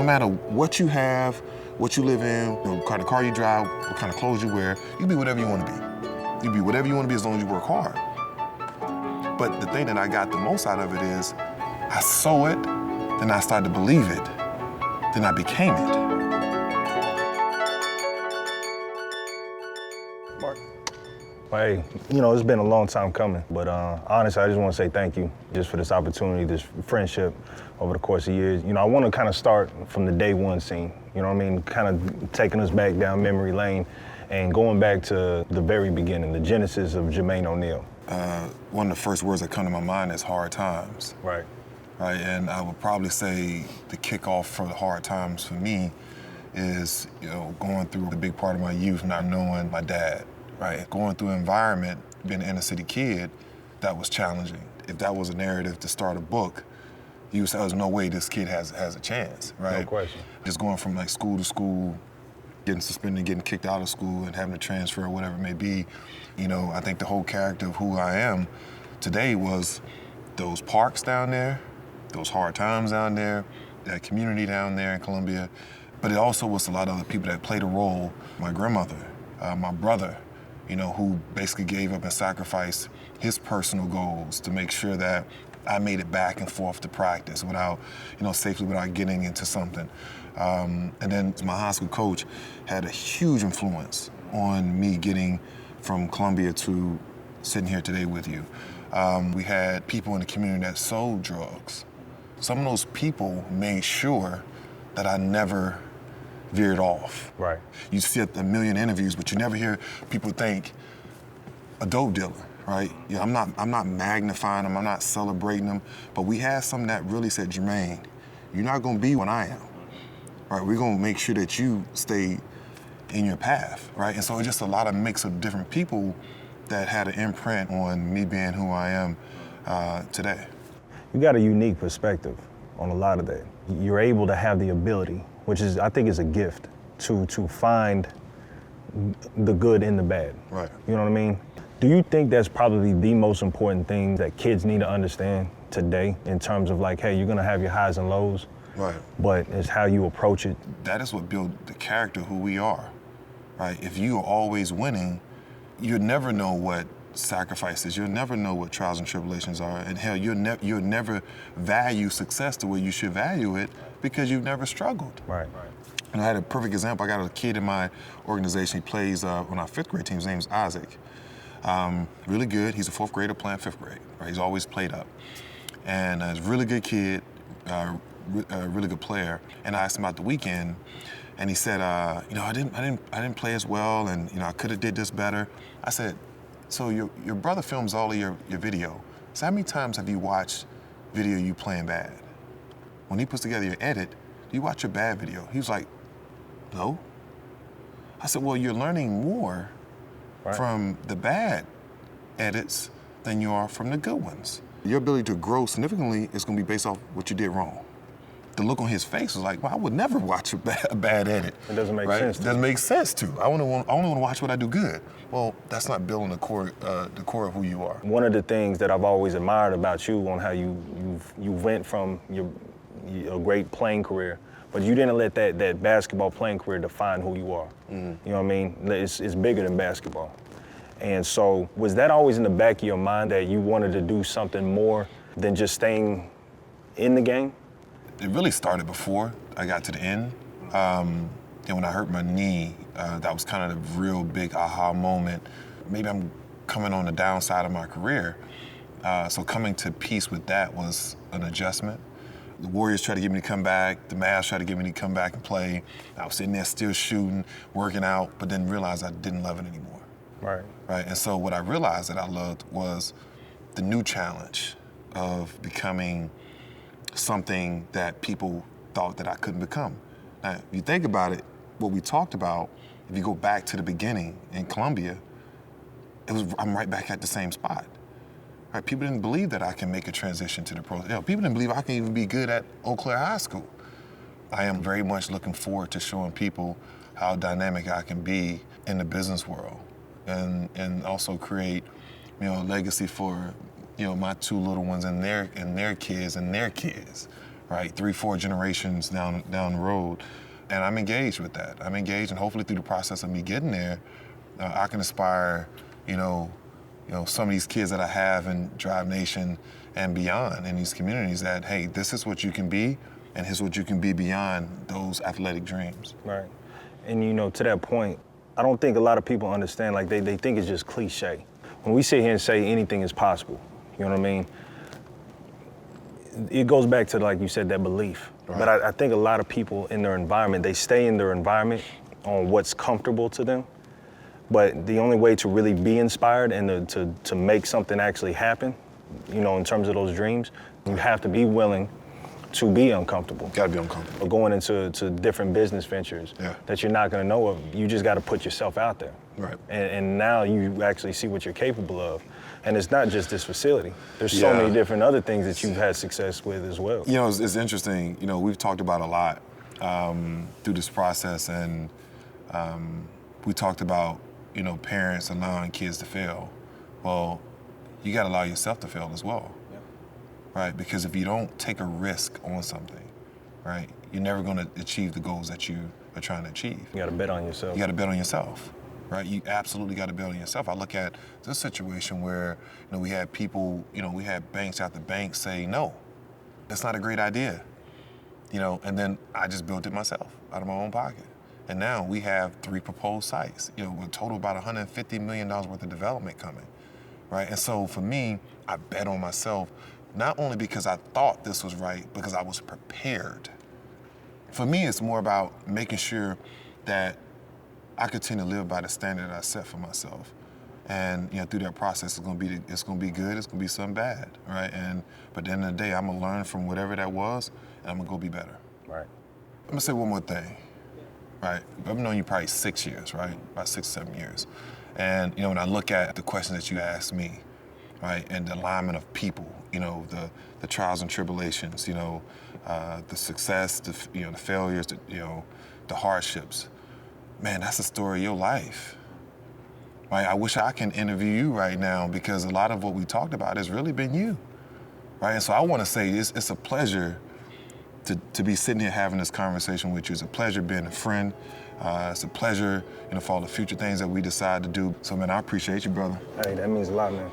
No matter what you have, what you live in, what kind of car you drive, what kind of clothes you wear, you be whatever you want to be. You be whatever you want to be as long as you work hard. But the thing that I got the most out of it is I saw it, then I started to believe it, then I became it. Mark. Hey, it's been a long time coming, but honestly, I just want to say thank you just for this opportunity, this friendship over the course of years. I want to kind of start from the day one scene, kind of taking us back down memory lane and going back to the very beginning, the genesis of Jermaine O'Neal. One of the first words that come to my mind is hard times. Right. Right, and I would probably say the kickoff for the hard times for me is, going through the big part of my youth not knowing my dad. Right, going through an environment, being an inner city kid, that was challenging. If that was a narrative to start a book, you would say, there's no way this kid has a chance, right? No question. Just going from like school to school, getting suspended, getting kicked out of school and having to transfer or whatever it may be. I think the whole character of who I am today was those parks down there, those hard times down there, that community down there in Columbia. But it also was a lot of other people that played a role. My grandmother, my brother, who basically gave up and sacrificed his personal goals to make sure that I made it back and forth to practice without, safely without getting into something. And then my high school coach had a huge influence on me getting from Columbia to sitting here today with you. We had people in the community that sold drugs. Some of those people made sure that I never veered off. Right. You see a million interviews, but you never hear people think a dope dealer, right? I'm not magnifying them, I'm not celebrating them, but we had some that really said, Jermaine, you're not gonna be what I am, right? We're gonna make sure that you stay in your path, right? And so it's just a lot of mix of different people that had an imprint on me being who I am today. You got a unique perspective on a lot of that. You're able to have the ability, which is, I think, is a gift, to find the good in the bad. Right. You know what I mean? Do you think that's probably the most important thing that kids need to understand today in terms of like, hey, you're gonna have your highs and lows, right? But it's how you approach it. That is what builds the character who we are, right? If you are always winning, you'll never know what sacrifices, you'll never know what trials and tribulations are, and hell, you'll never value success the way you should value it because you've never struggled. Right. And I had a perfect example. I got a kid in my organization. He plays on our fifth grade team. His name is Isaac. Really good. He's a fourth grader playing fifth grade. Right? He's always played up, and he's a really good kid, really good player. And I asked him about the weekend, and he said, I didn't play as well, and I could have did this better. I said, so your brother films all of your video. So how many times have you watched video you playing bad? When he puts together your edit, do you watch your bad video? He was like, no. I said, well, you're learning more from the bad edits than you are from the good ones. Your ability to grow significantly is gonna be based off what you did wrong. The look on his face was like, well, I would never watch a bad edit. It doesn't make sense. It doesn't make sense to. I only want to watch what I do good. Well, that's not building the core of who you are. One of the things that I've always admired about you on how you went from your great playing career, but you didn't let that basketball playing career define who you are. Mm-hmm. You know what I mean? It's bigger than basketball. And so was that always in the back of your mind that you wanted to do something more than just staying in the game? It really started before I got to the end. And when I hurt my knee, that was kind of the real big aha moment. Maybe I'm coming on the downside of my career. So coming to peace with that was an adjustment. The Warriors tried to get me to come back. The Mavs tried to get me to come back and play. I was sitting there still shooting, working out, but then realized I didn't love it anymore. Right. And so what I realized that I loved was the new challenge of becoming something that people thought that I couldn't become. Now, if you think about it, what we talked about, if you go back to the beginning in Columbia, I'm right back at the same spot. Right? People didn't believe that I can make a transition to the pros. People didn't believe I can even be good at Eau Claire High School. I am very much looking forward to showing people how dynamic I can be in the business world, and also create, a legacy for, my two little ones and their kids and their kids, right? 3, 4 generations down the road. And I'm engaged with that. I'm engaged, and hopefully through the process of me getting there, I can inspire, some of these kids that I have in Drive Nation and beyond in these communities that, hey, this is what you can be, and here's what you can be beyond those athletic dreams. Right. And to that point, I don't think a lot of people understand, like they think it's just cliche. When we sit here and say anything is possible, you know what I mean? It goes back to, like you said, that belief. Right. But I think a lot of people in their environment, they stay in their environment on what's comfortable to them. But the only way to really be inspired and to make something actually happen, in terms of those dreams, you have to be willing to be uncomfortable. Gotta be uncomfortable. Or going into different business ventures that you're not gonna know of. You just gotta put yourself out there. Right. And now you actually see what you're capable of. And it's not just this facility. There's so many different other things that you've had success with as well. It's interesting. We've talked about a lot through this process, and we talked about, parents allowing kids to fail. Well, you gotta allow yourself to fail as well. Right? Because if you don't take a risk on something, right, you're never gonna achieve the goals that you are trying to achieve. You gotta bet on yourself. You gotta bet on yourself, right? You absolutely gotta bet on yourself. I look at this situation where, we had people, we had banks after banks say, no, that's not a great idea. And then I just built it myself out of my own pocket. And now we have 3 proposed sites, with a total about $150 million worth of development coming, right? And so for me, I bet on myself, not only because I thought this was right, because I was prepared. For me, it's more about making sure that I continue to live by the standard that I set for myself. And through that process, it's gonna be good, it's gonna be something bad, right? But at the end of the day, I'm gonna learn from whatever that was, and I'm gonna go be better. Right. I'm gonna say one more thing, right? I've known you probably 6 years, right? About 6 or 7 years. And when I look at the questions that you asked me, right, and the alignment of people, the trials and tribulations, the success, the failures, the hardships. Man, that's the story of your life. Right? I wish I can interview you right now, because a lot of what we talked about has really been you. Right? And so I want to say it's a pleasure to be sitting here having this conversation with you. It's a pleasure being a friend. It's a pleasure, for all the future things that we decide to do. So, man, I appreciate you, brother. Hey, that means a lot, man.